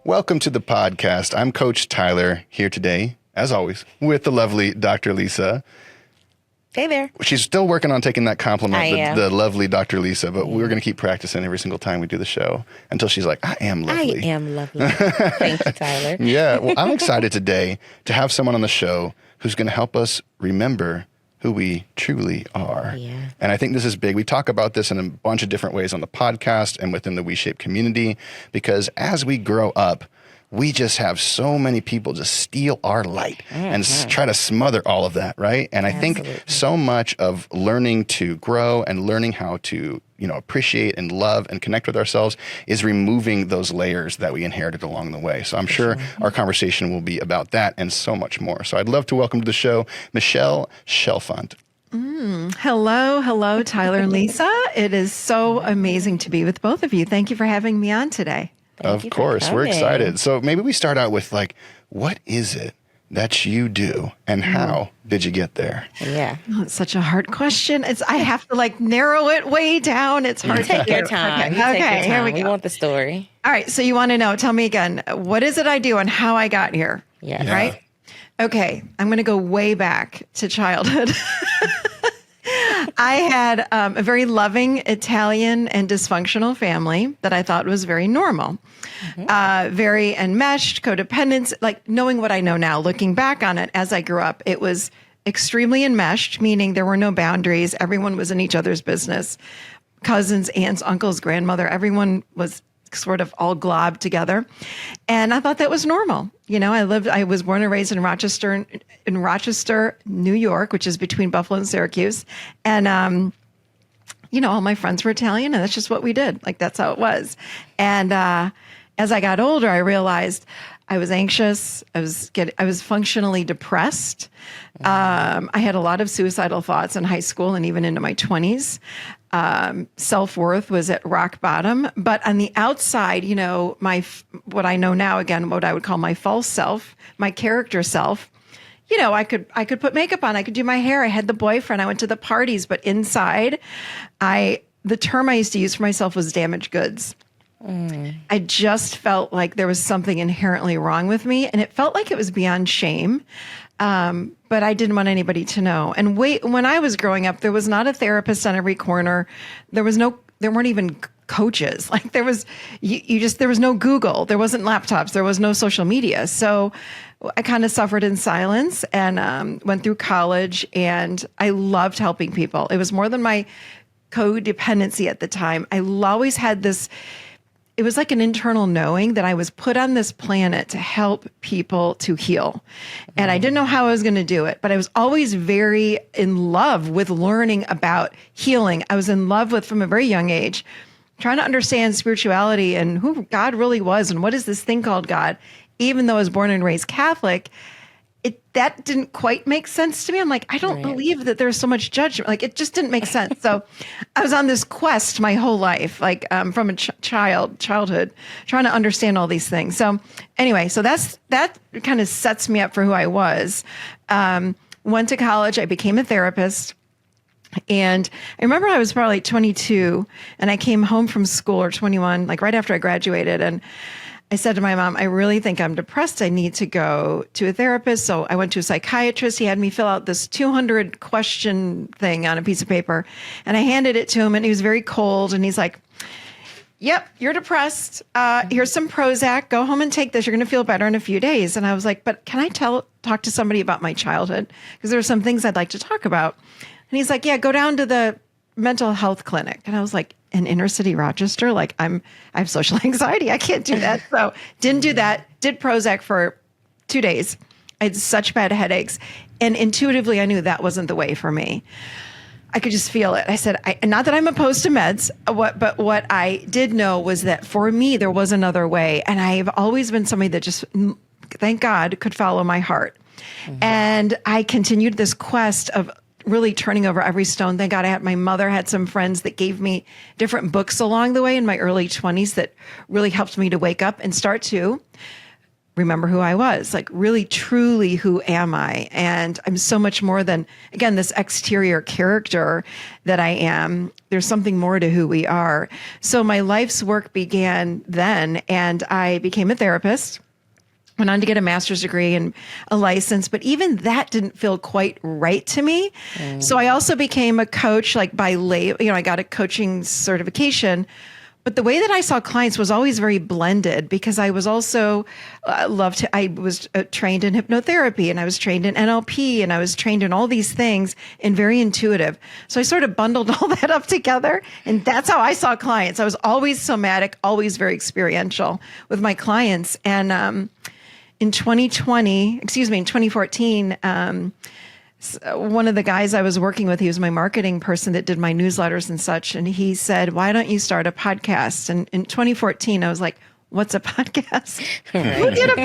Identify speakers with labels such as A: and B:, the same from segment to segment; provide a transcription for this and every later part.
A: Welcome to the podcast. I'm Coach Tyler here today, as always, with the lovely Dr. Lisa.
B: Hey there.
A: She's still working on taking that compliment, the lovely Dr. Lisa, but we're going to keep practicing every single time we do the show until she's like, I am lovely.
B: I am lovely. Thank you, Tyler.
A: Yeah. Well, I'm excited today to have someone on the show who's going to help us remember who we truly are.
B: Yeah.
A: And I think this is big. We talk about this in a bunch of different ways on the podcast and within the WeShape community, because as we grow up, we just have so many people just steal our light and try to smother all of that, right? And I think so much of learning to grow and learning how to, appreciate and love and connect with ourselves is removing those layers that we inherited along the way. So I'm sure our conversation will be about that and so much more. So I'd love to welcome to the show, Michelle Chalfant.
C: Hello, Tyler and Lisa. It is so amazing to be with both of you. Thank you for having me on today.
A: Of course, we're excited. So maybe we start out with what is it that you do and how did you get there?
B: Yeah.
C: Oh, it's such a hard question. I have to narrow it way down. It's hard.
B: Take your time.
C: Okay, here we go.
B: We want the story.
C: All right. So you want to know, tell me again, what is it I do and how I got here?
B: Yeah.
C: Right? Okay. I'm going to go way back to childhood. I had a very loving Italian and dysfunctional family that I thought was very normal, very enmeshed, codependence, knowing what I know now, looking back on it as I grew up, it was extremely enmeshed, meaning there were no boundaries. Everyone was in each other's business. Cousins, aunts, uncles, grandmother, everyone was sort of all globbed together. And I thought that was normal. I was born and raised in Rochester, New York, which is between Buffalo and Syracuse. And, all my friends were Italian and that's just what we did. That's how it was. And, as I got older, I realized I was anxious. I was functionally depressed. I had a lot of suicidal thoughts in high school and even into my 20s. Self-worth was at rock bottom, but on the outside, what I know now, again, what I would call my false self, my character self, I could put makeup on, I could do my hair. I had the boyfriend, I went to the parties, but inside the term I used to use for myself was damaged goods. I just felt like there was something inherently wrong with me, and it felt like it was beyond shame. But I didn't want anybody to know. And when I was growing up, there was not a therapist on every corner. There weren't even coaches. There was no Google. There wasn't laptops. There was no social media. So I kind of suffered in silence and went through college, and I loved helping people. It was more than my codependency at the time. I always had this. It was like an internal knowing that I was put on this planet to help people to heal. And I didn't know how I was going to do it, but I was always very in love with learning about healing. I was in love with, from a very young age, trying to understand spirituality and who God really was and what is this thing called God. Even though I was born and raised Catholic, that didn't quite make sense to me. I'm like, I don't believe that there's so much judgment. It just didn't make sense. So I was on this quest my whole life, from a childhood, trying to understand all these things. So anyway, that kind of sets me up for who I was. Went to college. I became a therapist. And I remember I was probably 22 and I came home from school, or 21, right after I graduated. And I said to my mom, I really think I'm depressed. I need to go to a therapist. So I went to a psychiatrist. He had me fill out this 200 question thing on a piece of paper. And I handed it to him, and he was very cold. And he's like, yep, you're depressed. Here's some Prozac. Go home and take this. You're going to feel better in a few days. And I was like, but can I talk to somebody about my childhood? Because there are some things I'd like to talk about. And he's like, yeah, go down to the mental health clinic. And I was like, in inner city Rochester, I have social anxiety. I can't do that. So didn't do that. Did Prozac for 2 days. I had such bad headaches. And intuitively, I knew that wasn't the way for me. I could just feel it. I said, not that I'm opposed to meds, but what I did know was that for me, there was another way. And I've always been somebody that just, thank God, could follow my heart. And I continued this quest of really turning over every stone. Thank God my mother had some friends that gave me different books along the way in my early 20s that really helped me to wake up and start to remember who I was, like really, truly, who am I? And I'm so much more than, again, this exterior character that I am. There's something more to who we are. So my life's work began then, and I became a therapist. Went on to get a master's degree and a license, but even that didn't feel quite right to me. So I also became a coach, like by I got a coaching certification. But the way that I saw clients was always very blended, because I was also I was trained in hypnotherapy, and I was trained in NLP, and I was trained in all these things, and very intuitive. So I sort of bundled all that up together, and that's how I saw clients. I was always somatic, always very experiential with my clients. And in 2014, one of the guys I was working with, he was my marketing person that did my newsletters and such. And he said, why don't you start a podcast? And in 2014, I was like, what's a podcast? Who did a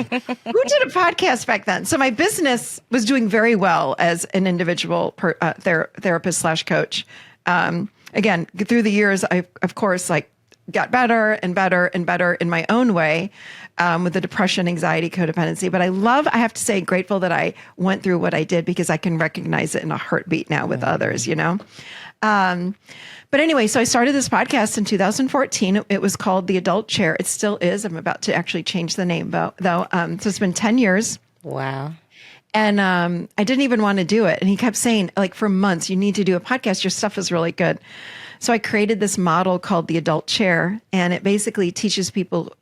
C: podcast back then? So my business was doing very well as an individual therapist / coach. Again, through the years, I, of course, like got better and better and better in my own way, with the depression, anxiety, codependency. But I have to say, grateful that I went through what I did, because I can recognize it in a heartbeat now with others, But anyway, so I started this podcast in 2014. It was called The Adult Chair. It still is. I'm about to actually change the name though. So it's been 10 years.
B: Wow.
C: And I didn't even want to do it. And he kept saying, like, for months, you need to do a podcast. Your stuff is really good. So I created this model called the Adult Chair, and it basically teaches people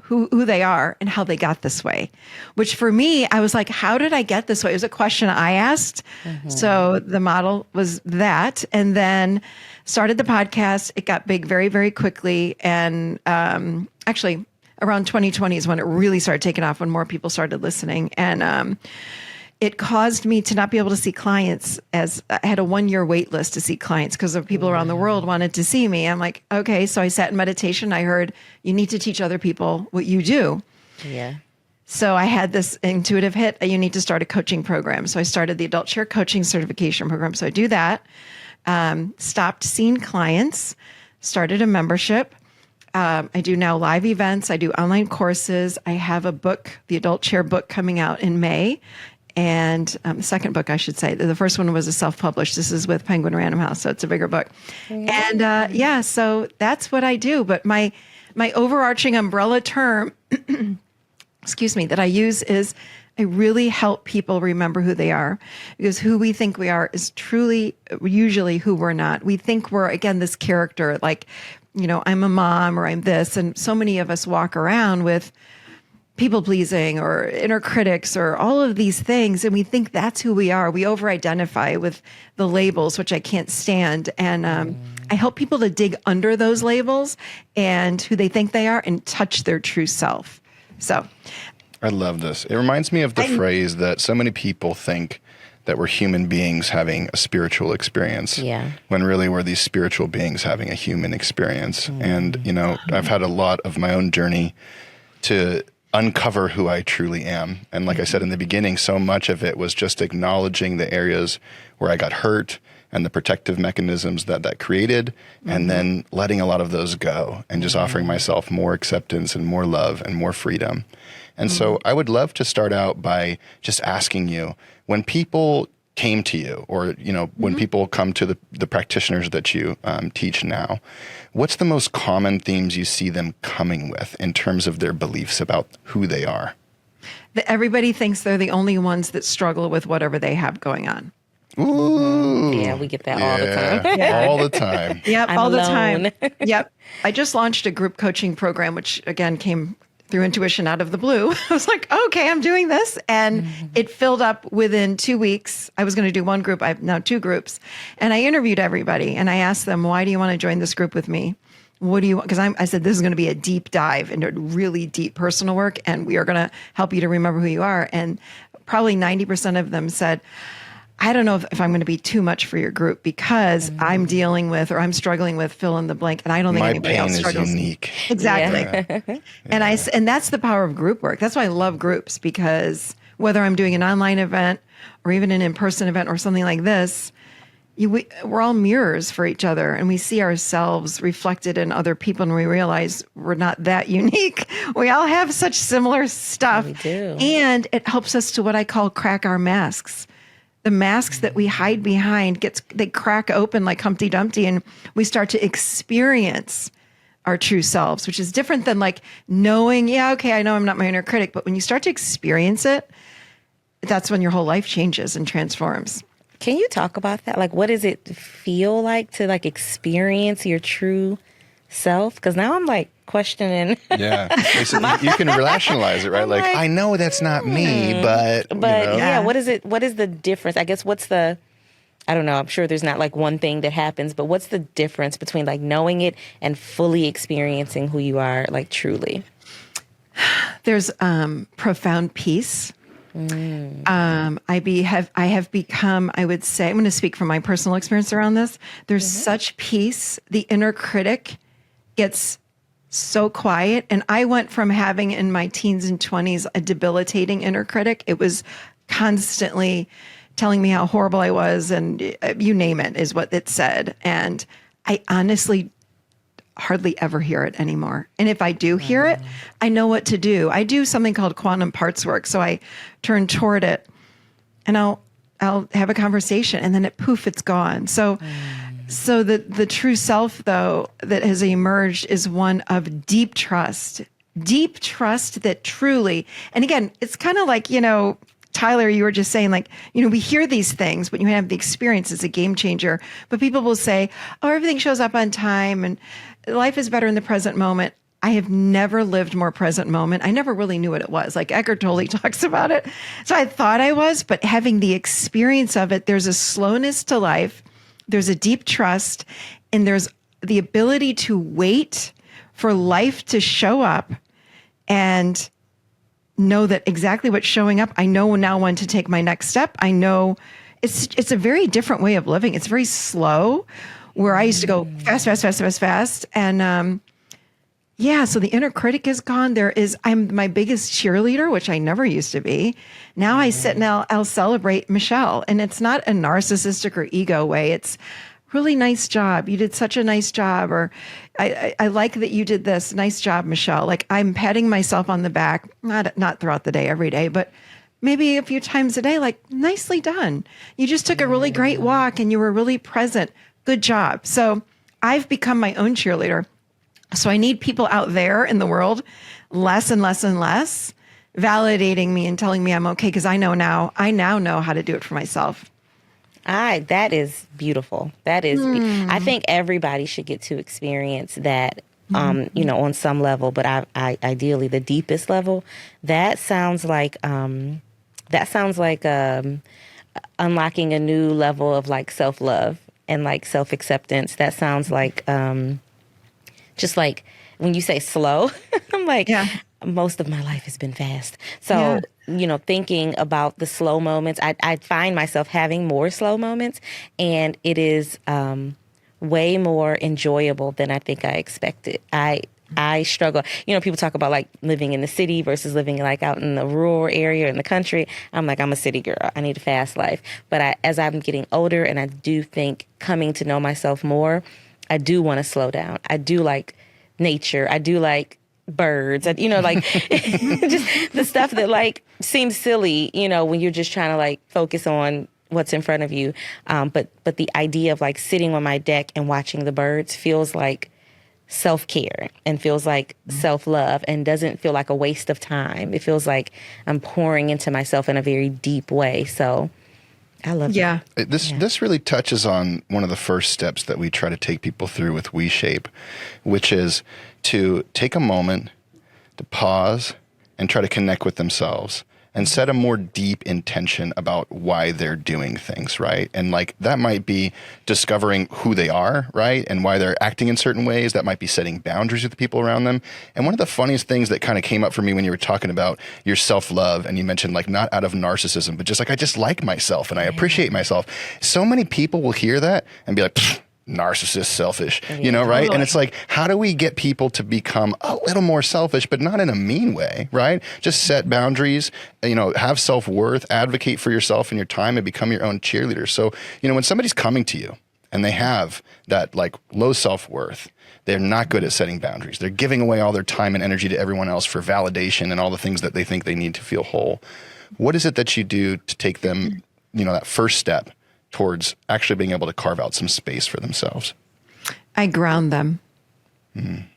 C: who they are and how they got this way, which for me, I was like, how did I get this way? It was a question I asked. So the model was that, and then started the podcast. It got big very, very quickly. And actually, around 2020 is when it really started taking off, when more people started listening. And it caused me to not be able to see clients, as I had a 1-year wait list to see clients, because the people around the world wanted to see me. I'm like, okay. So I sat in meditation. I heard, you need to teach other people what you do.
B: Yeah.
C: So I had this intuitive hit, you need to start a coaching program. So I started the Adult Chair Coaching Certification Program. So I do that, stopped seeing clients, started a membership. I do now live events. I do online courses. I have a book, the Adult Chair book, coming out in May. And the second book, I should say. The first one was a self-published. This is with Penguin Random House, so it's a bigger book. And so that's what I do. But my overarching umbrella term, excuse me, that I use is I really help people remember who they are, because who we think we are is truly usually who we're not. We think we're, again, this character, like, I'm a mom, or I'm this. And so many of us walk around with people pleasing or inner critics or all of these things. And we think that's who we are. We over-identify with the labels, which I can't stand. And I help people to dig under those labels and who they think they are, and touch their true self. So
A: I love this. It reminds me of the phrase that so many people think that we're human beings having a spiritual experience, when really we're these spiritual beings having a human experience. And, I've had a lot of my own journey to uncover who I truly am. And like I said in the beginning, so much of it was just acknowledging the areas where I got hurt and the protective mechanisms that created, and then letting a lot of those go, and just offering myself more acceptance and more love and more freedom. And so I would love to start out by just asking you, when people came to you, or, when people come to the practitioners that you teach now, what's the most common themes you see them coming with in terms of their beliefs about who they are?
C: Everybody thinks they're the only ones that struggle with whatever they have going on.
A: Ooh.
B: Yeah, we get that all the time.
A: All the time.
C: Yep,
B: I'm
C: all
B: alone.
C: the time. Yep. I just launched a group coaching program, which again came through intuition out of the blue. I was like, okay, I'm doing this. And it filled up within 2 weeks. I was going to do one group. I have now 2 groups. And I interviewed everybody, and I asked them, why do you want to join this group with me? What do you want? Because I said, this is going to be a deep dive into really deep personal work, and we are going to help you to remember who you are. And probably 90% of them said, I don't know if I'm going to be too much for your group, because I'm dealing with, or I'm struggling with fill in the blank, and I don't think anybody else struggles.
A: My pain is unique.
C: Exactly. Yeah. And that's the power of group work. That's why I love groups, because whether I'm doing an online event or even an in-person event or something like this, we're all mirrors for each other, and we see ourselves reflected in other people, and we realize we're not that unique. We all have such similar stuff.
B: We do.
C: And it helps us to what I call crack our masks. The masks that we hide behind they crack open like Humpty Dumpty, and we start to experience our true selves, which is different than like knowing, okay, I know I'm not my inner critic, but when you start to experience it, that's when your whole life changes and transforms.
B: Can you talk about that? Like, what does it feel like to like experience your true self? Because now I'm like questioning.
A: Yeah. You can rationalize it, right? Like, I know that's not me, but
B: yeah, what is it? What is the difference? I guess I don't know. I'm sure there's not like one thing that happens, but what's the difference between like knowing it and fully experiencing who you are, like truly?
C: There's profound peace. I have become, I would say, I'm going to speak from my personal experience around this. There's such peace. The inner critic gets so quiet. And I went from having in my teens and 20s a debilitating inner critic. It was constantly telling me how horrible I was, and you name it is what it said. And I honestly hardly ever hear it anymore. And if I do hear it, I know what to do. I do something called quantum parts work. So I turn toward it and I'll have a conversation, and then it's gone. So the true self though, that has emerged is one of deep trust that truly, and again, it's kind of like, Tyler, you were just saying, like, we hear these things, but you have the experience as a game changer. But people will say, oh, everything shows up on time and life is better in the present moment. I have never lived more present moment. I never really knew what it was. Like Eckhart Tolle talks about it. So I thought I was, but having the experience of it, there's a slowness to life. There's a deep trust, and there's the ability to wait for life to show up and know that exactly what's showing up. I know now when to take my next step. I know it's a very different way of living. It's very slow, where I used to go fast. And so the inner critic is gone. I'm my biggest cheerleader, which I never used to be. Now I sit and I'll celebrate Michelle. And it's not a narcissistic or ego way. It's really nice job. You did such a nice job. Or I like that you did this. Nice job, Michelle. Like I'm patting myself on the back, not throughout the day, every day, but maybe a few times a day, like nicely done. You just took a really great walk and you were really present. Good job. So I've become my own cheerleader. So I need people out there in the world, less and less and less, validating me and telling me I'm okay, because I now know how to do it for myself.
B: That is beautiful. That is, I think everybody should get to experience that, on some level, but I ideally the deepest level. That sounds like unlocking a new level of like self-love and like self-acceptance. That sounds like, just like when you say slow, I'm like, most of my life has been fast. So, thinking about the slow moments, I find myself having more slow moments, and it is way more enjoyable than I think I expected. I struggle. People talk about like living in the city versus living like out in the rural area in the country. I'm like, I'm a city girl. I need a fast life. But as I'm getting older, and I do think coming to know myself more, I do want to slow down. I do like nature. I do like birds. Like just the stuff that like seems silly, when you're just trying to like focus on what's in front of you. But the idea of like sitting on my deck and watching the birds feels like self-care and feels like self-love, and doesn't feel like a waste of time. It feels like I'm pouring into myself in a very deep way. So I love it.
A: This really touches on one of the first steps that we try to take people through with WeShape, which is to take a moment to pause and try to connect with themselves and set a more deep intention about why they're doing things, right? And like that might be discovering who they are, right? And why they're acting in certain ways. That might be setting boundaries with the people around them. And one of the funniest things that kind of came up for me when you were talking about your self-love, and you mentioned like not out of narcissism, but just like I just like myself and I appreciate myself. So many people will hear that and be like, narcissist, selfish, right? And it's like, how do we get people to become a little more selfish, but not in a mean way, right? Just set boundaries, have self-worth, advocate for yourself and your time, and become your own cheerleader. So, when somebody's coming to you and they have that like low self-worth, they're not good at setting boundaries. They're giving away all their time and energy to everyone else for validation and all the things that they think they need to feel whole. What is it that you do to take them, that first step towards actually being able to carve out some space for themselves?
C: I ground them.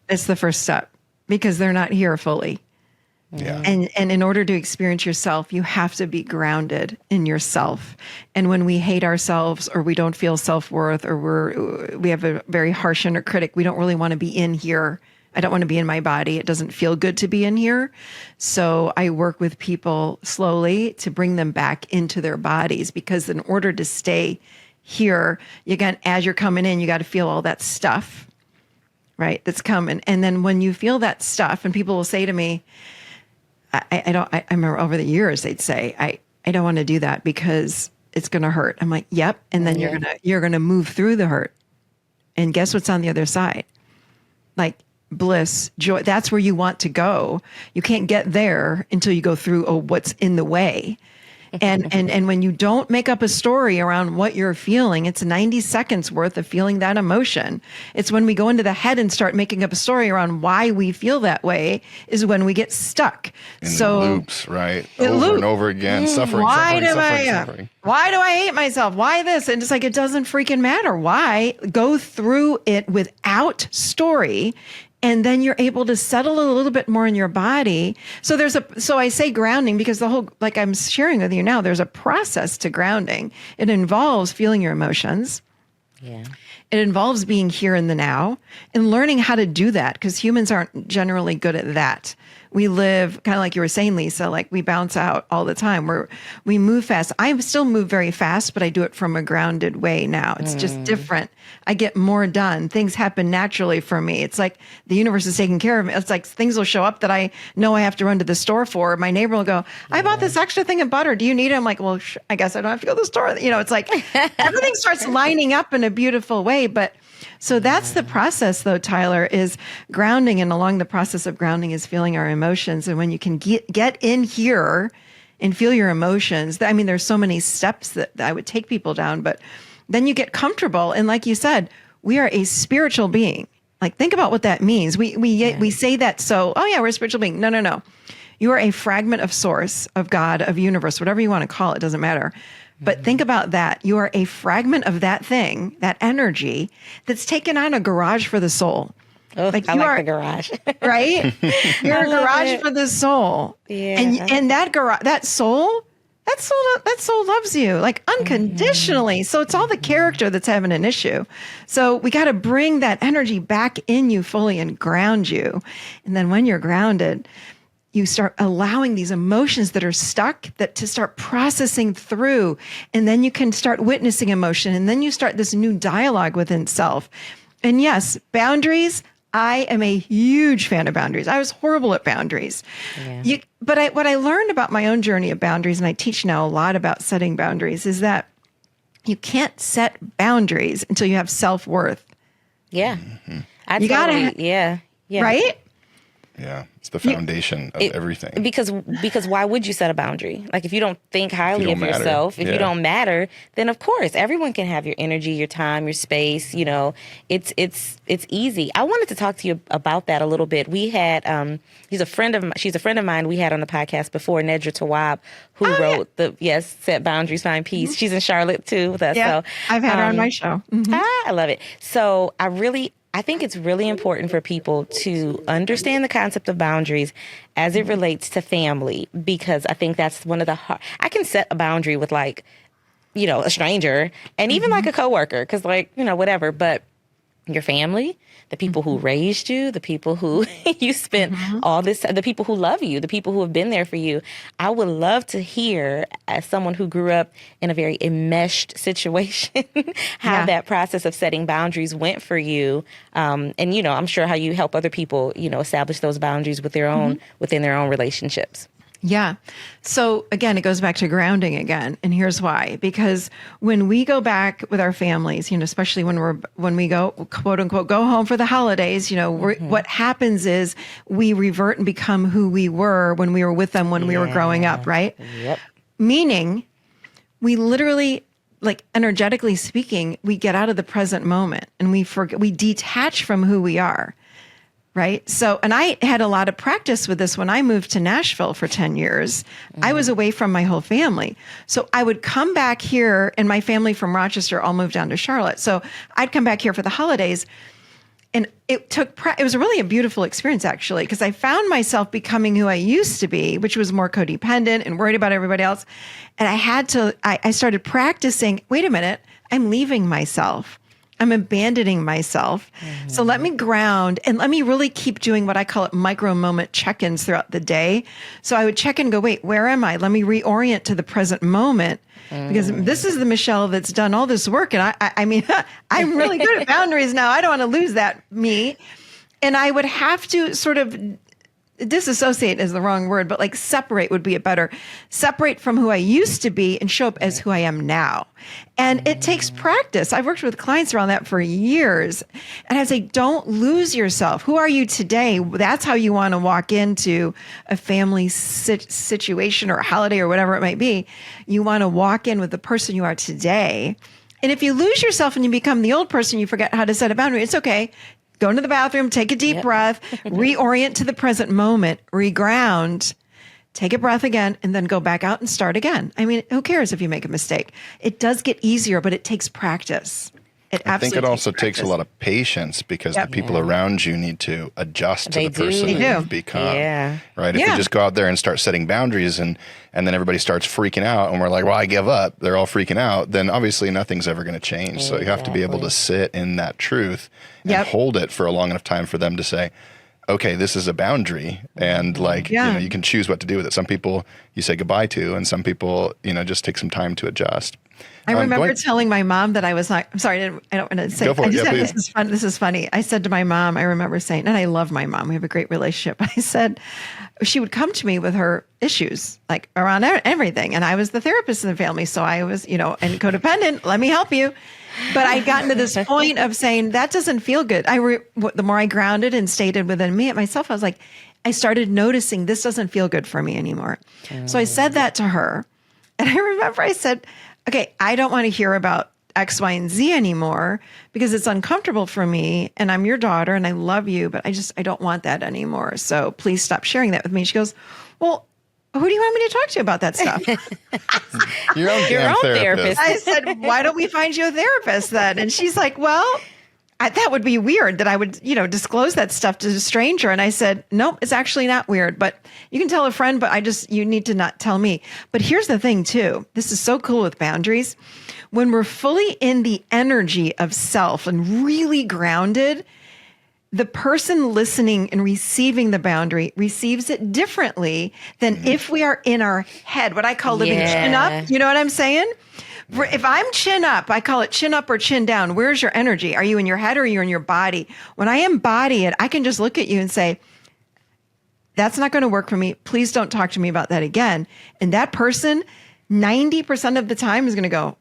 C: It's the first step because they're not here fully.
A: Yeah.
C: And in order to experience yourself, you have to be grounded in yourself. And when we hate ourselves or we don't feel self-worth or we have a very harsh inner critic, we don't really want to be in here. I don't want to be in my body. It doesn't feel good to be in here. So I work with people slowly to bring them back into their bodies, because in order to stay here, as you're coming in, you got to feel all that stuff, right? That's coming. And then when you feel that stuff, and people will say to me, I remember over the years, they'd say, I don't want to do that because it's going to hurt. I'm like, yep. And then you're going to move through the hurt. And guess what's on the other side? Like, bliss, joy. That's where you want to go. You can't get there until you go through what's in the way. And when you don't make up a story around what you're feeling, it's 90 seconds worth of feeling that emotion. It's when we go into the head and start making up a story around why we feel that way is when we get stuck.
A: In the loops, right? Over and over again, suffering.
C: Why do I hate myself? Why this? And it's like, it doesn't freaking matter. Why? Go through it without story. And then you're able to settle a little bit more in your body. So so I say grounding because like I'm sharing with you now, there's a process to grounding. It involves feeling your emotions.
B: Yeah.
C: It involves being here in the now and learning how to do that, because humans aren't generally good at that. We live kind of like you were saying, Lisa, like we bounce out all the time. We move fast. I still move very fast, but I do it from a grounded way now. It's just different. I get more done. Things happen naturally for me. It's like the universe is taking care of me. It's like things will show up that I know I have to run to the store for. My neighbor will go, I bought this extra thing of butter. Do you need it? I'm like, well, I guess I don't have to go to the store. It's like everything starts lining up in a beautiful way. But so that's the process, though, Tyler, is grounding. And along the process of grounding is feeling our emotions. And when you can get in here and feel your emotions, I mean, there's so many steps that I would take people down, but then you get comfortable. And like you said, we are a spiritual being. Like, think about what that means. We say that so, oh yeah, we're a spiritual being. No. You are a fragment of source, of God, of universe, whatever you want to call it, doesn't matter. But think about that. You are a fragment of that thing, that energy that's taken on a garage for the soul.
B: Oh, I like the garage.
C: Right? You're a garage for the soul.
B: Yeah.
C: And that soul loves you like unconditionally. So it's all the character that's having an issue. So we got to bring that energy back in you fully and ground you. And then when you're grounded, you start allowing these emotions that are stuck to start processing through. And then you can start witnessing emotion. And then you start this new dialogue within self. And yes, boundaries. I am a huge fan of boundaries. I was horrible at boundaries. Yeah. But what I learned about my own journey of boundaries, and I teach now a lot about setting boundaries, is that you can't set boundaries until you have self-worth.
B: Yeah.
C: You gotta,
B: yeah.
C: Right?
A: Yeah. It's the foundation of everything. Because
B: why would you set a boundary? Like, if you don't think highly of yourself, if you don't matter, then of course everyone can have your energy, your time, your space. It's easy. I wanted to talk to you about that a little bit. We had she's a friend of mine we had on the podcast before, Nedra Tawwab, who wrote Set Boundaries, Find Peace. Mm-hmm. She's in Charlotte too with us.
C: Yeah,
B: so
C: I've had her on my show. Mm-hmm.
B: I love it. So I think it's really important for people to understand the concept of boundaries as it relates to family, because I think that's one of the I can set a boundary with a stranger and even like a coworker, because whatever, but your family, the people who raised you, the people who you spent all this, the people who love you, the people who have been there for you. I would love to hear, as someone who grew up in a very enmeshed situation, how that process of setting boundaries went for you. And, I'm sure how you help other people, establish those boundaries with their own, within their own relationships.
C: Yeah. So again, it goes back to grounding again. And here's why. Because when we go back with our families, especially when we go, quote unquote, go home for the holidays, what happens is we revert and become who we were when we were with them when we were growing up, right?
B: Yep.
C: Meaning we literally, like energetically speaking, we get out of the present moment and we detach from who we are. Right. So, and I had a lot of practice with this when I moved to Nashville for 10 years. I was away from my whole family. So I would come back here, and my family from Rochester all moved down to Charlotte. So I'd come back here for the holidays. And it was really a beautiful experience, actually, because I found myself becoming who I used to be, which was more codependent and worried about everybody else. And I started practicing, wait a minute, I'm leaving myself. I'm abandoning myself. Mm-hmm. So let me ground and let me really keep doing what I call it micro moment check-ins throughout the day. So I would check in and go, wait, where am I? Let me reorient to the present moment because this is the Michelle that's done all this work. And I mean, I'm really good at boundaries now. I don't want to lose that me. And I would have to sort of disassociate is the wrong word, but like separate would be a better separate from who I used to be and show up as who I am now. And it takes practice. I've worked with clients around that for years. And I say, don't lose yourself. Who are you today? That's how you want to walk into a family situation or a holiday or whatever it might be. You want to walk in with the person you are today. And if you lose yourself and you become the old person, you forget how to set a boundary. It's okay. Go into the bathroom, take a deep breath, reorient to the present moment, reground, take a breath again, and then go back out and start again. I mean, who cares if you make a mistake? It does get easier, but it takes practice.
A: I think it also takes a lot of patience because the people around you need to adjust to the person that you've become. Yeah. Right? If you just go out there and start setting boundaries and then everybody starts freaking out and we're like, well, I give up. They're all freaking out. Then obviously nothing's ever going to change. So you have to be able to sit in that truth and hold it for a long enough time for them to say, okay, this is a boundary. And you can choose what to do with it. Some people you say goodbye to and some people, just take some time to adjust.
C: I remember telling my mom that I was like, I'm sorry, I don't want to say, this is funny. I said to my mom, I remember saying, and I love my mom. We have a great relationship. I said, she would come to me with her issues, like around everything. And I was the therapist in the family. So I was, and codependent, let me help you. But I'd gotten to this point of saying, that doesn't feel good. The more I grounded and stayed within me, myself, I was like, I started noticing this doesn't feel good for me anymore. So I said that to her. And I remember I said, okay, I don't want to hear about X, Y, and Z anymore because it's uncomfortable for me and I'm your daughter and I love you, but I don't want that anymore. So please stop sharing that with me. She goes, well, who do you want me to talk to about that stuff?
A: Your own therapist.
C: I said, why don't we find you a therapist then? And she's like, well, that would be weird that I would, disclose that stuff to a stranger. And I said, nope, it's actually not weird, but you can tell a friend, but you need to not tell me. But here's the thing too. This is so cool with boundaries. When we're fully in the energy of self and really grounded, the person listening and receiving the boundary receives it differently than if we are in our head, what I call living chin up. You know what I'm saying? If I'm chin up, I call it chin up or chin down. Where's your energy? Are you in your head or are you in your body? When I embody it, I can just look at you and say, that's not going to work for me. Please don't talk to me about that again. And that person, 90% of the time is going to go,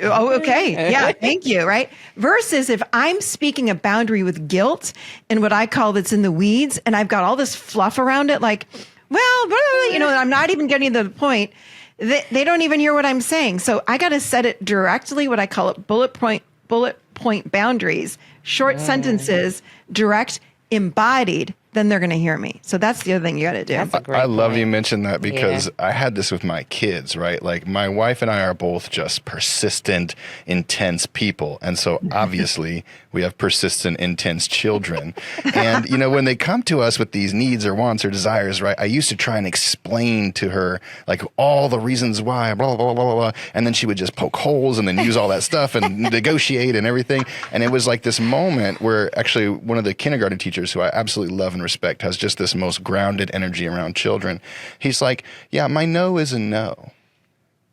C: oh, okay. Yeah, thank you. Right. Versus if I'm speaking a boundary with guilt and what I call that's in the weeds and I've got all this fluff around it, like, well, I'm not even getting to the point. They don't even hear what I'm saying. So I got to set it directly, what I call it bullet point boundaries, short sentences, direct, embodied, then they're going to hear me. So that's the other thing you got to do.
A: I love you mentioned that because I had this with my kids, right? Like my wife and I are both just persistent, intense people. And so obviously we have persistent, intense children. And, when they come to us with these needs or wants or desires, right? I used to try and explain to her like all the reasons why, blah, blah, blah, blah, blah. And then she would just poke holes and then use all that stuff and negotiate and everything. And it was like this moment where actually one of the kindergarten teachers who I absolutely love and respect has just this most grounded energy around children. He's like, yeah, my no is a no.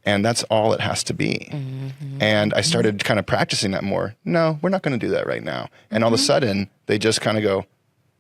A: And that's all it has to be. Mm-hmm. And I started kind of practicing that more. No, we're not going to do that right now. And all of a sudden they just kind of go,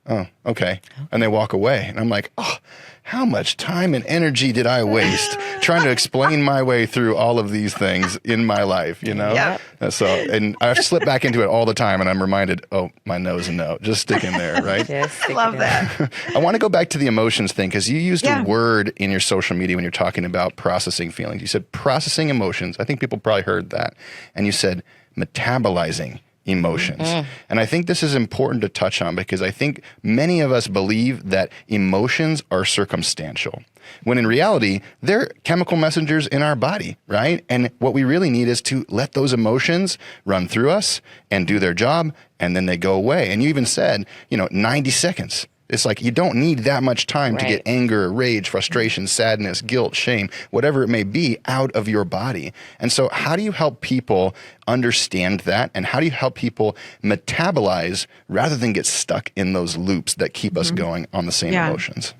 A: oh, okay. And they walk away. And I'm like, oh, how much time and energy did I waste trying to explain my way through all of these things in my life, you know?
C: Yep.
A: So, and I slip back into it all the time, and I'm reminded, oh, my no is a no. Just stick in there, right?
C: I love that.
A: I want to go back to the emotions thing, because you used a word in your social media when you're talking about processing feelings. You said processing emotions. I think people probably heard that. And you said metabolizing emotions. And I think this is important to touch on, because I think many of us believe that emotions are circumstantial, when in reality, they're chemical messengers in our body, right? And what we really need is to let those emotions run through us and do their job, and then they go away. And you even said, 90 seconds. It's like you don't need that much time to get anger, rage, frustration, sadness, guilt, shame, whatever it may be, out of your body. And so how do you help people understand that? And how do you help people metabolize rather than get stuck in those loops that keep us going on the same emotions?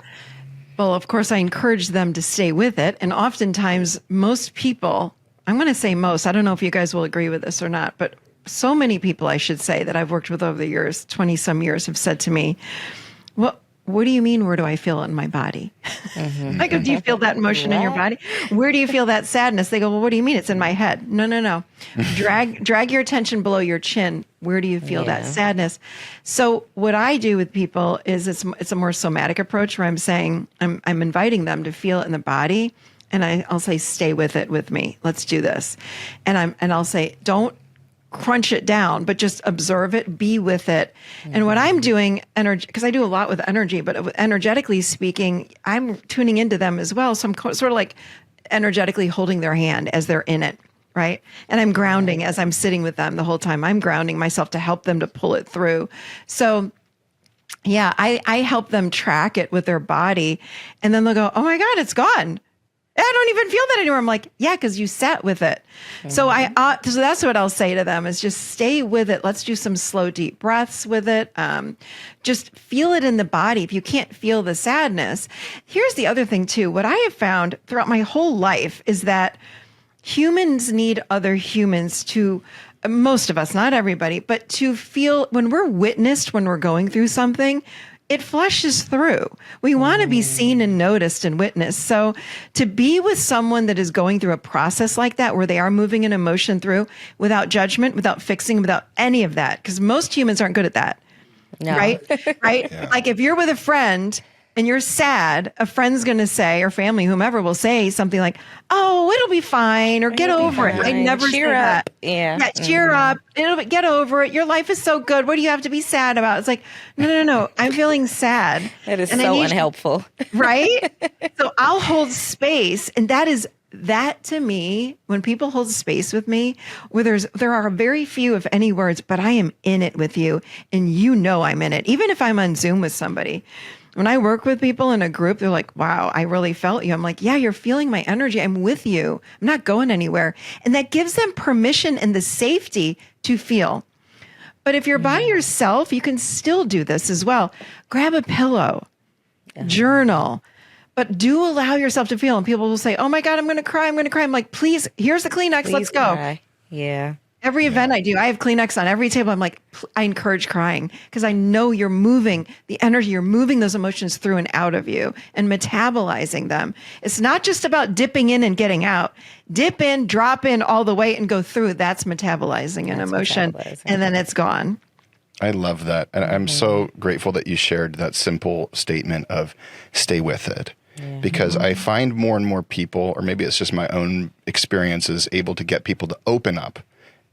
C: Well, of course, I encourage them to stay with it. And oftentimes, most people, I'm going to say most, I don't know if you guys will agree with this or not, but so many people, I should say, that I've worked with over the years, 20 some years, have said to me, well, what do you mean, where do I feel it in my body? I go, do you feel that emotion in your body? Where do you feel that sadness? They go, well, what do you mean? It's in my head. No. Drag your attention below your chin. Where do you feel that sadness? So what I do with people is it's a more somatic approach, where I'm saying, I'm inviting them to feel it in the body. And I'll say, stay with it with me. Let's do this. And I'll say, don't crunch it down, but just observe it, be with it. And what I'm doing, because I do a lot with energy, but energetically speaking, I'm tuning into them as well. So I'm sort of like energetically holding their hand as they're in it, right? And I'm grounding as I'm sitting with them the whole time. I'm grounding myself to help them to pull it through. So yeah, I help them track it with their body, and then they'll go, oh my God, it's gone. I don't even feel that anymore. I'm like, yeah, because you sat with it. So so that's what I'll say to them, is just stay with it. Let's do some slow, deep breaths with it. Just feel it in the body. If you can't feel the sadness, here's the other thing too. What I have found throughout my whole life is that humans need other humans to, most of us, not everybody, but to feel when we're witnessed, when we're going through something, it flushes through. We want to be seen and noticed and witnessed. So to be with someone that is going through a process like that, where they are moving an emotion through without judgment, without fixing, without any of that, because most humans aren't good at that. No. Right? Yeah. Like if you're with a friend and you're sad, a friend's going to say, or family, whomever will say something like, oh, it'll be fine, or get over it. I never cheer up. That. Yeah, cheer up. Get over it. Your life is so good. What do you have to be sad about? It's like, no. I'm feeling sad.
B: That is so unhelpful.
C: Right? So I'll hold space. And that to me, when people hold space with me, where there are very few, if any, words, but I am in it with you, and I'm in it. Even if I'm on Zoom with somebody. When I work with people in a group, they're like, wow, I really felt you. I'm like, yeah, you're feeling my energy. I'm with you. I'm not going anywhere. And that gives them permission and the safety to feel. But if you're by yourself, you can still do this as well. Grab a pillow, journal, but do allow yourself to feel. And people will say, oh my God, I'm going to cry. I'm like, please, here's the Kleenex. Let's go.
B: Cry. Yeah.
C: Every event I do, I have Kleenex on every table. I'm like, I encourage crying, because I know you're moving the energy, you're moving those emotions through and out of you and metabolizing them. It's not just about dipping in and getting out. Dip in, drop in all the way and go through. That's metabolizing an emotion. And then it's gone.
A: I love that. And I'm so grateful that you shared that simple statement of stay with it. Yeah. Because I find more and more people, or maybe it's just my own experiences, able to get people to open up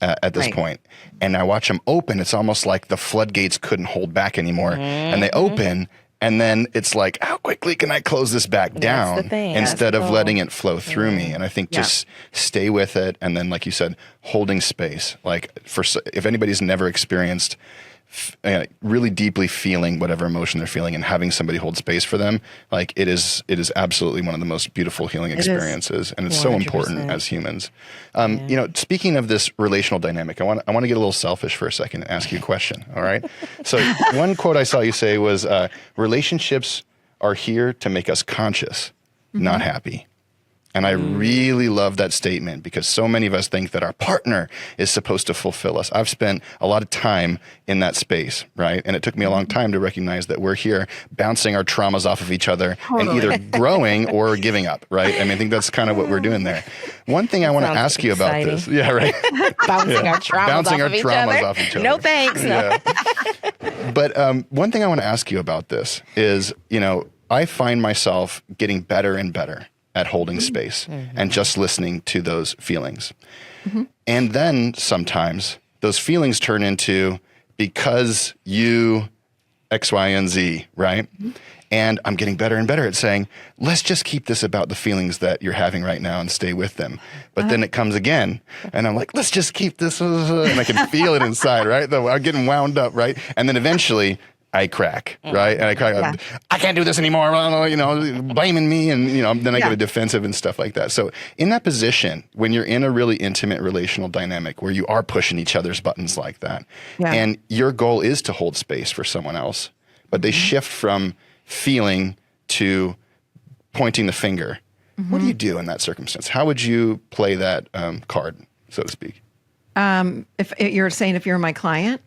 A: at this point. And I watch them open. It's almost like the floodgates couldn't hold back anymore. And they open, and then it's like, how quickly can I close this back down instead of letting it flow through me? And I think just stay with it. And then, like you said, holding space. Like if anybody's never experienced really deeply feeling whatever emotion they're feeling and having somebody hold space for them, like it is absolutely one of the most beautiful healing experiences. And it's 100%. So important as humans. Speaking of this relational dynamic, I want to get a little selfish for a second and ask you a question. All right. So one quote I saw you say was, relationships are here to make us conscious, not happy. And I really love that statement because so many of us think that our partner is supposed to fulfill us. I've spent a lot of time in that space, right? And it took me a long time to recognize that we're here bouncing our traumas off of each other and either growing or giving up, right? I mean, I think that's kind of what we're doing there. One thing I want to ask you about this. Yeah, right.
B: Bouncing our traumas off each other. No thanks. No.
A: But one thing I want to ask you about this is, I find myself getting better and better at holding space and just listening to those feelings. And then sometimes those feelings turn into because you X, Y, and Z, right? And I'm getting better and better at saying, let's just keep this about the feelings that you're having right now and stay with them. But then it comes again and I'm like, let's just keep this. And I can feel it inside, right? I'm getting wound up, right? And then eventually I crack, right? And I crack, I can't do this anymore, blaming me. And, then I get defensive and stuff like that. So in that position, when you're in a really intimate relational dynamic where you are pushing each other's buttons like that, and your goal is to hold space for someone else, but they shift from feeling to pointing the finger. What do you do in that circumstance? How would you play that card, so to speak?
C: If you're saying if you're my client?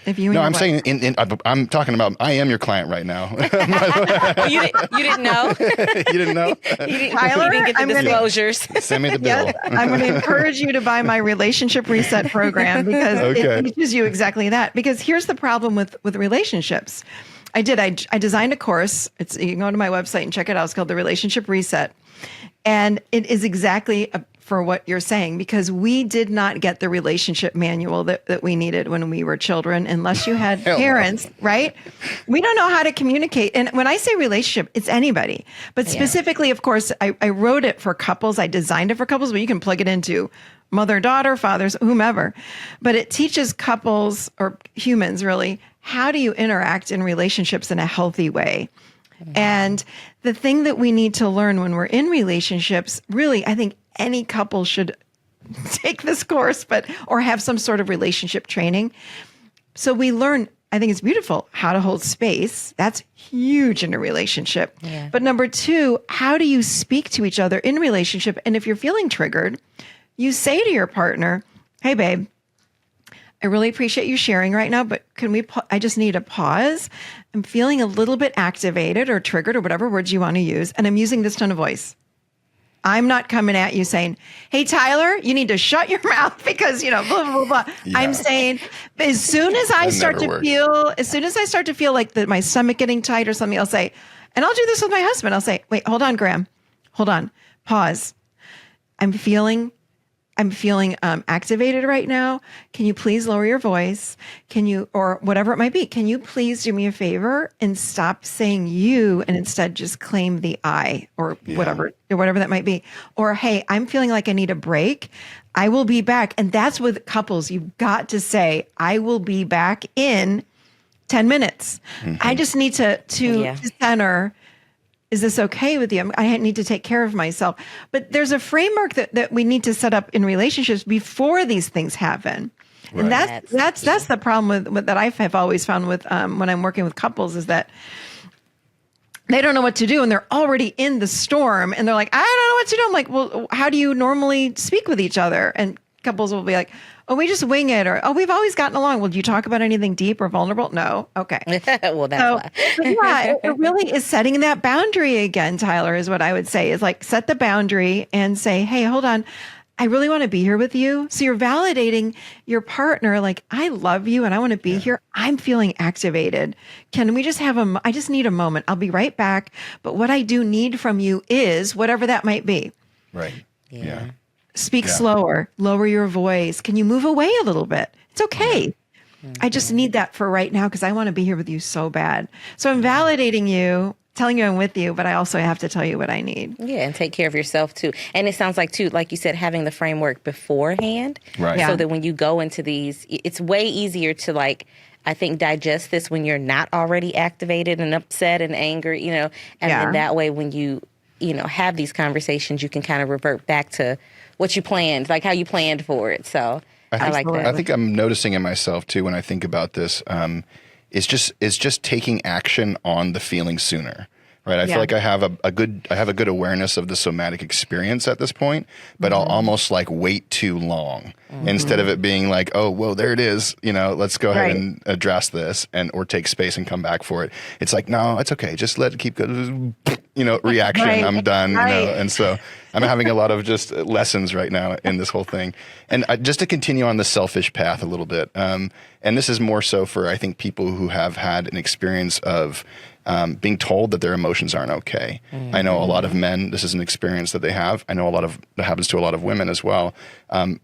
A: I'm saying I'm talking about I am your client right now.
B: You didn't know?
A: You didn't know?
C: Tyler,
B: you didn't get the disclosures.
A: Send me the bill.
C: Yes, I'm going to encourage you to buy my relationship reset program because it teaches you exactly that. Because here's the problem with relationships. I designed a course. You can go to my website and check it out. It's called the Relationship Reset. And it is exactly for what you're saying, because we did not get the relationship manual that we needed when we were children, unless you had parents, right? We don't know how to communicate. And when I say relationship, it's anybody. But specifically, of course, I wrote it for couples. I designed it for couples, but you can plug it into mother, daughter, fathers, whomever. But it teaches couples or humans really, how do you interact in relationships in a healthy way? And the thing that we need to learn when we're in relationships, really, I think any couple should take this course, or have some sort of relationship training. So we learn, I think it's beautiful, how to hold space. That's huge in a relationship. Yeah. But number two, how do you speak to each other in relationship? And if you're feeling triggered, you say to your partner, hey, babe, I really appreciate you sharing right now, but I just need a pause. I'm feeling a little bit activated or triggered or whatever words you want to use. And I'm using this tone of voice. I'm not coming at you saying, hey, Tyler, you need to shut your mouth because, blah, blah, blah. Yeah. I'm saying as soon as I start to feel like my stomach getting tight or something, I'll say, and I'll do this with my husband. I'll say, wait, hold on, Graham. Hold on. Pause. I'm feeling activated right now. Can you please lower your voice? Or whatever it might be, can you please do me a favor and stop saying you and instead just claim the I or whatever that might be. Or, hey, I'm feeling like I need a break. I will be back. And that's with couples. You've got to say, I will be back in 10 minutes. I just need to center. Is this okay with you? I need to take care of myself. But there's a framework that we need to set up in relationships before these things happen. Right. And that's the problem with that I have always found with when I'm working with couples is that they don't know what to do and they're already in the storm and they're like, I don't know what to do. I'm like, well, how do you normally speak with each other? And couples will be like, oh, we just wing it, or, oh, we've always gotten along. Well, do you talk about anything deep or vulnerable? No. Okay.
B: Well, that's
C: why. It really is setting that boundary again, Tyler, is what I would say, is like set the boundary and say, hey, hold on. I really want to be here with you. So you're validating your partner, like, I love you and I want to be here. I'm feeling activated. Can we just I just need a moment. I'll be right back. But what I do need from you is whatever that might be.
A: Right. Yeah.
C: Speak slower, lower your voice. Can you move away a little bit? It's okay. I just need that for right now because I want to be here with you so bad. So I'm validating you, telling you I'm with you, but I also have to tell you what I need.
B: Yeah, and take care of yourself too. And it sounds like too, like you said, having the framework beforehand.
A: Right.
B: So that when you go into these, it's way easier to I think digest this when you're not already activated and upset and angry, and then that way when you have these conversations, you can kind of revert back to what you planned, like how you planned for it. So I like that.
A: I think I'm noticing in myself too when I think about this, is just taking action on the feeling sooner. right? I
C: Yeah.
A: feel like I have a good awareness of the somatic experience at this point, but I'll almost like wait too long instead of it being like, oh, whoa, there it is. Let's go ahead and address this or take space and come back for it. It's like, no, it's okay. Just let it keep going. Reaction.
C: Right.
A: I'm done.
C: Right.
A: And so I'm having a lot of just lessons right now in this whole thing. And just to continue on the selfish path a little bit, and this is more so for, I think, people who have had an experience of being told that their emotions aren't okay. I know a lot of men, this is an experience that they have. I know that happens to a lot of women as well.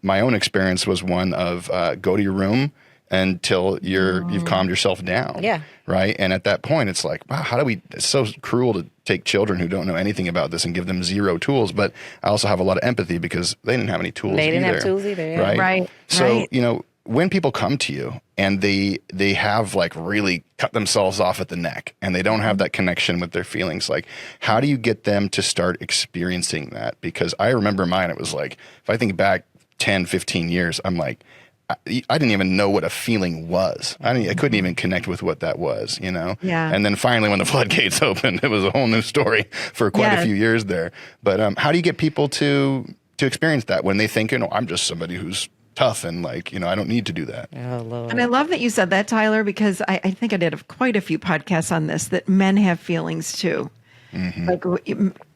A: My own experience was one of go to your room until you've calmed yourself down.
B: Yeah.
A: Right. And at that point, it's like, wow, it's so cruel to take children who don't know anything about this and give them zero tools. But I also have a lot of empathy because they didn't have any tools
B: They didn't
A: either.
B: have tools either. Yeah.
A: Right.
C: Right.
A: So, when people come to you and they have like really cut themselves off at the neck and they don't have that connection with their feelings, like how do you get them to start experiencing that? Because I remember mine, it was like, if I think back 10, 15 years, I'm like, I didn't even know what a feeling was. I couldn't even connect with what that was,
C: Yeah.
A: And then finally, when the floodgates opened, it was a whole new story for quite a few years there. But how do you get people to experience that when they think, I'm just somebody who's tough and like, I don't need to do that.
B: Oh, Lord.
C: And I love that you said that, Tyler, because I think I did quite a few podcasts on this, that men have feelings too. Like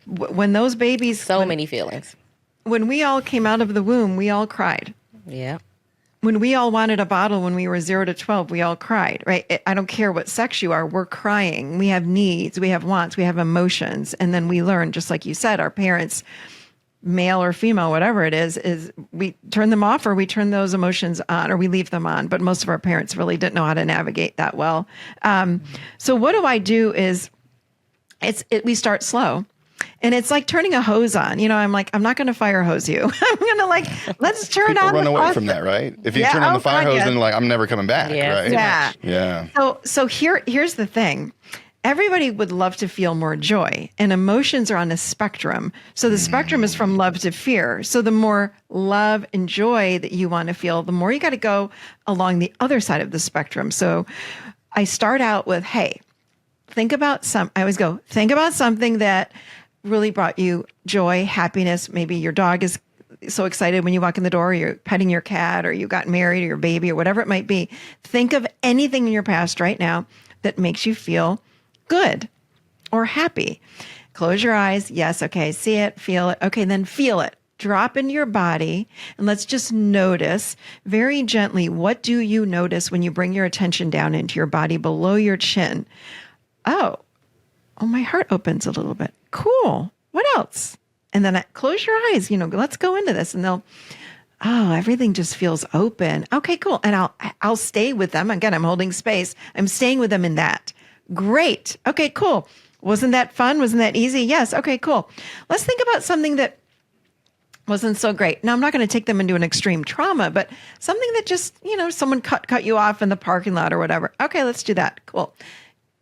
C: when those babies,
B: Many feelings.
C: when we all came out of the womb, we all cried.
B: Yeah.
C: When we all wanted a bottle when we were 0 to 12, we all cried, right? I don't care what sex you are, we're crying. We have needs, we have wants, we have emotions. And then we learn, just like you said, our parents, male or female, whatever it is we turn them off or we turn those emotions on or we leave them on. But most of our parents really didn't know how to navigate that well. So what do I do is we start slow. And it's like turning a hose on. I'm like, I'm not going to fire hose you. I'm going to let's turn
A: People
C: on
A: run
C: the
A: away from that, right? If you turn on the fire hose, then like, I'm never coming back, right?
C: Yeah.
A: Yeah.
C: So here's the thing. Everybody would love to feel more joy, and emotions are on a spectrum. So the spectrum is from love to fear. So the more love and joy that you want to feel, the more you got to go along the other side of the spectrum. So I start out with, hey, think about something that really brought you joy, happiness. Maybe your dog is so excited when you walk in the door, or you're petting your cat, or you got married, or your baby, or whatever it might be. Think of anything in your past right now that makes you feel good or happy. Close your eyes. Yes. Okay. See it, feel it. Okay. Then feel it. Drop into your body and let's just notice very gently. What do you notice when you bring your attention down into your body below your chin? Oh, my heart opens a little bit. Cool. What else? And then close your eyes, let's go into this. And everything just feels open. Okay, cool. And I'll stay with them. Again, I'm holding space. I'm staying with them in that. Great. Okay, cool. Wasn't that fun? Wasn't that easy? Yes. Okay, cool. Let's think about something that wasn't so great. Now, I'm not going to take them into an extreme trauma, but something that just, someone cut you off in the parking lot or whatever. Okay, let's do that. Cool.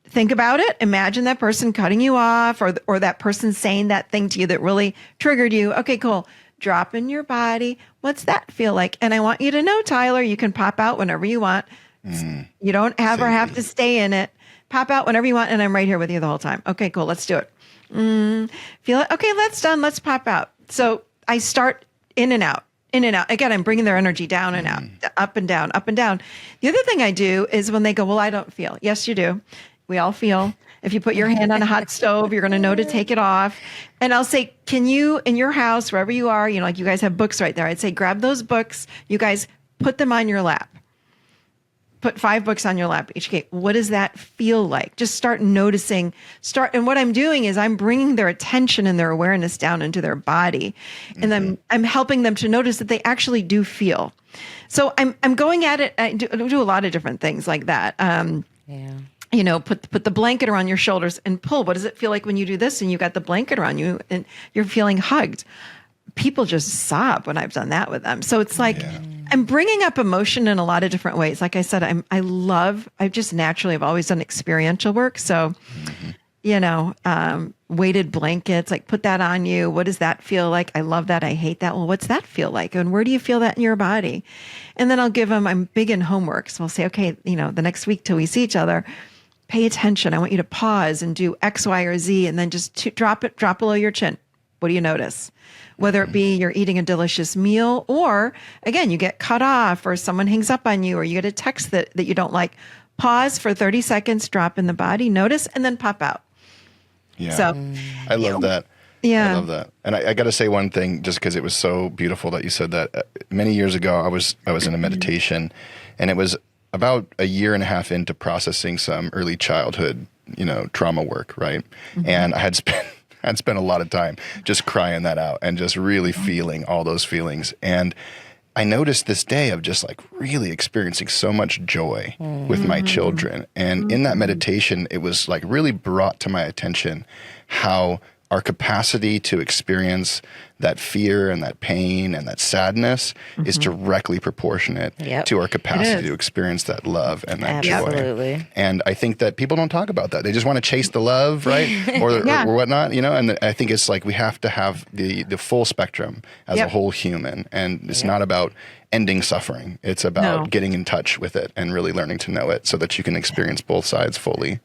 C: Think about it. Imagine that person cutting you off or that person saying that thing to you that really triggered you. Okay, cool. Drop in your body. What's that feel like? And I want you to know, Tyler, you can pop out whenever you want. You don't have to stay in it. Pop out whenever you want, and I'm right here with you the whole time. Okay, cool. Let's do it. Feel it? Okay, that's done. Let's pop out. So I start in and out, in and out. Again, I'm bringing their energy down and out, up and down, up and down. The other thing I do is when they go, well, I don't feel. Yes, you do. We all feel. If you put your hand on a hot stove, you're going to know to take it off. And I'll say, can you, in your house, wherever you are, like you guys have books right there. I'd say, grab those books. You guys put them on your lap. Put 5 books on your lap each. Okay, what does that feel like? Just start noticing. And what I'm doing is I'm bringing their attention and their awareness down into their body, and I'm helping them to notice that they actually do feel. So I'm going at it. I do a lot of different things like that. Put the blanket around your shoulders and pull. What does it feel like when you do this and you got the blanket around you and you're feeling hugged? People just sob when I've done that with them. So it's like I'm bringing up emotion in a lot of different ways. Like I said, I just naturally have always done experiential work. So, weighted blankets, like put that on you. What does that feel like? I love that. I hate that. Well, what's that feel like? And where do you feel that in your body? And then I'll give them, I'm big in homework. So I'll say, okay, the next week till we see each other, pay attention. I want you to pause and do X, Y, or Z, and then just drop below your chin. What do you notice? Whether it be you're eating a delicious meal, or again, you get cut off, or someone hangs up on you, or you get a text that you don't like. Pause for 30 seconds, drop in the body, notice, and then pop out.
A: Yeah.
C: So
A: I love that.
C: Yeah.
A: I love that. And I got to say one thing, just because it was so beautiful that you said that. Many years ago, I was in a meditation, and it was about a year and a half into processing some early childhood, trauma work, right? And I had spent a lot of time just crying that out and just really feeling all those feelings. And I noticed this day of just like really experiencing so much joy with my children. And in that meditation, it was like really brought to my attention how our capacity to experience that fear and that pain and that sadness is directly proportionate to our capacity to experience that love and that joy. And I think that people don't talk about that. They just want to chase the love, right? or whatnot, and I think it's like we have to have the full spectrum as a whole human. And it's not about ending suffering. It's about getting in touch with it and really learning to know it so that you can experience both sides fully.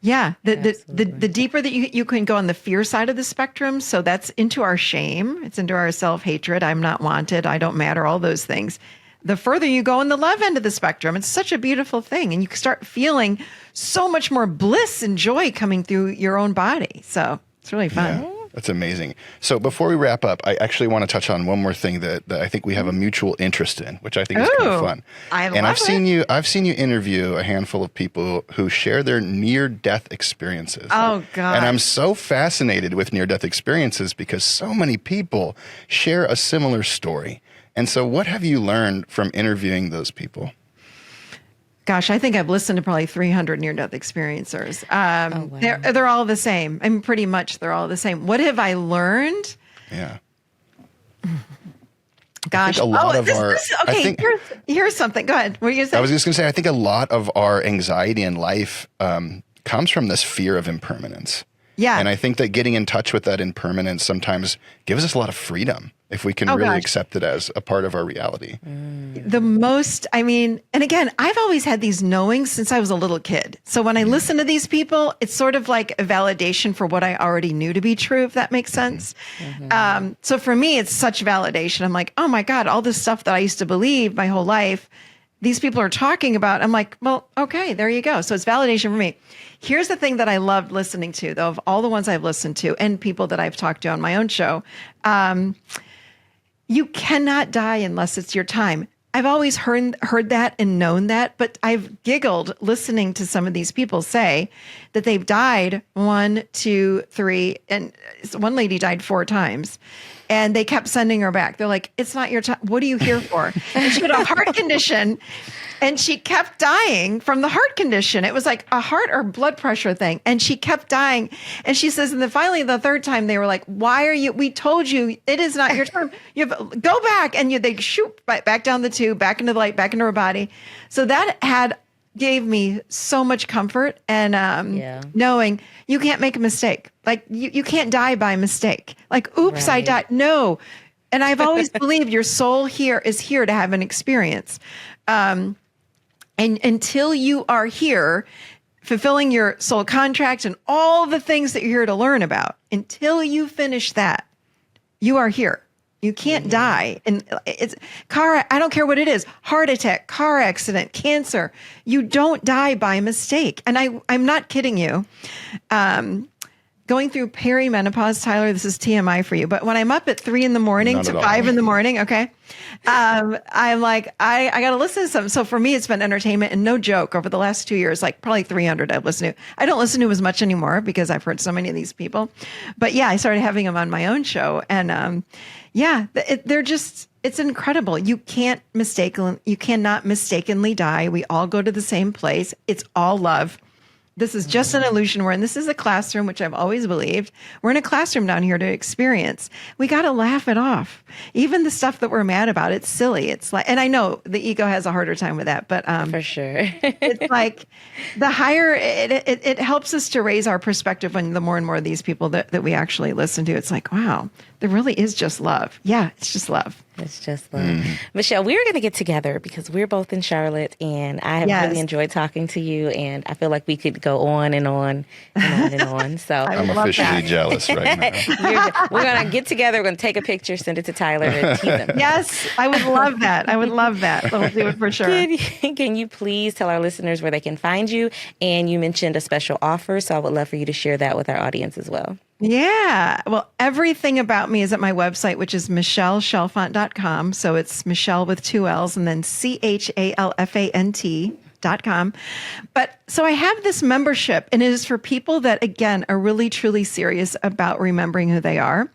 C: Yeah. The deeper that you can go on the fear side of the spectrum. So that's into our shame. It's into our self-hatred. I'm not wanted. I don't matter. All those things. The further you go on the love end of the spectrum, it's such a beautiful thing. And you start feeling so much more bliss and joy coming through your own body. So it's really fun.
A: Yeah. That's amazing. So before we wrap up, I actually want to touch on one more thing that I think we have a mutual interest in, which I think is kind of fun. I've seen you interview a handful of people who share their near-death experiences.
C: Oh, God.
A: And I'm so fascinated with near-death experiences because so many people share a similar story. And so what have you learned from interviewing those people?
C: Gosh, I think I've listened to probably 300 near-death experiencers. Wow. They're all the same. I mean, pretty much they're all the same. What have I learned?
A: Yeah.
C: Gosh. Here's something. Go ahead. What are you going to say?
A: I was just going to say, I think a lot of our anxiety in life comes from this fear of impermanence.
C: Yeah.
A: And I think that getting in touch with that impermanence sometimes gives us a lot of freedom if we can really accept it as a part of our reality.
C: And again, I've always had these knowings since I was a little kid. So when I listen to these people, it's sort of like a validation for what I already knew to be true, if that makes sense. So for me, it's such validation. I'm like, oh my God, all this stuff that I used to believe my whole life, these people are talking about. I'm like, well, okay, there you go. So it's validation for me. Here's the thing that I loved listening to, though, of all the ones I've listened to and people that I've talked to on my own show. You cannot die unless it's your time. I've always heard that and known that, but I've giggled listening to some of these people say that they've died 1, 2, 3, and one lady died 4 times. And they kept sending her back. They're like, it's not your time. What are you here for? And she had a heart condition, and she kept dying from the heart condition. It was like a heart or blood pressure thing. And she kept dying. And she says, and then finally the third time they were like, we told you it is not your time. Go back. And they shoot back down the tube, back into the light, back into her body. So that gave me so much comfort and knowing you can't make a mistake. Like you can't die by mistake. Like, oops, I died. No. And I've always believed your soul is here to have an experience. And until you are here fulfilling your soul contract and all the things that you're here to learn about, until you finish that, you are here. You can't die. And it's I don't care what it is, heart attack, car accident, cancer. You don't die by mistake. And I'm not kidding you. Going through perimenopause, Tyler, this is TMI for you. But when I'm up at 3 a.m. to 5 a.m, okay, I'm like, I got to listen to something. So for me, it's been entertainment, and no joke, over the last 2 years, like probably 300 I've listened to. I don't listen to as much anymore because I've heard so many of these people. But yeah, I started having them on my own show. And they're just, it's incredible. You cannot mistakenly die. We all go to the same place. It's all love. This is just an illusion we're in. This is a classroom, which I've always believed. We're in a classroom down here to experience. We got to laugh it off. Even the stuff that we're mad about, it's silly. It's like, and I know the ego has a harder time with that, but
B: for sure,
C: it's like the higher it helps us to raise our perspective when the more and more of these people that we actually listen to, it's like, wow, there really is just love. Yeah, it's just love.
B: It's just love. Michelle, we're going to get together because we're both in Charlotte, and I have really enjoyed talking to you, and I feel like we could go on and on and on and on. So
A: I'm officially jealous right now.
B: we're going to get together. We're going to take a picture, send it to Tyler to tease him.
C: Yes, I would love that. I would love that. We'll do it for sure.
B: Can you please tell our listeners where they can find you? And you mentioned a special offer, so I would love for you to share that with our audience as well.
C: Yeah. Well, everything about me is at my website, which is michellechalfant.com. So it's Michelle with 2 L's and then CHALFANT.com. But so I have this membership, and it is for people that, again, are really, truly serious about remembering who they are.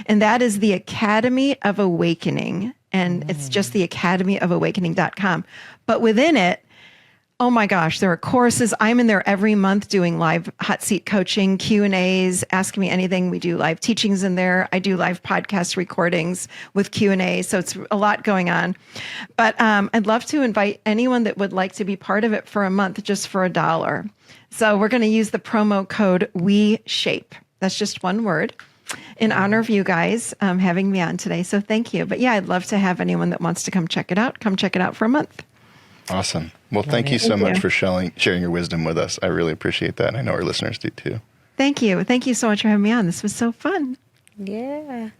C: And that is the Academy of Awakening. And it's just the academyofawakening.com. But within it, oh my gosh, there are courses. I'm in there every month doing live hot seat coaching, Q&As, ask me anything. We do live teachings in there. I do live podcast recordings with Q&A. So it's a lot going on. But I'd love to invite anyone that would like to be part of it for a month, just for $1. So we're going to use the promo code WeShape. That's just one word, in honor of you guys having me on today. So thank you. But yeah, I'd love to have anyone that wants to come check it out for a month.
A: Awesome. Well, thank you so much for sharing your wisdom with us. I really appreciate that. And I know our listeners do too.
C: Thank you. Thank you so much for having me on. This was so fun.
B: Yeah.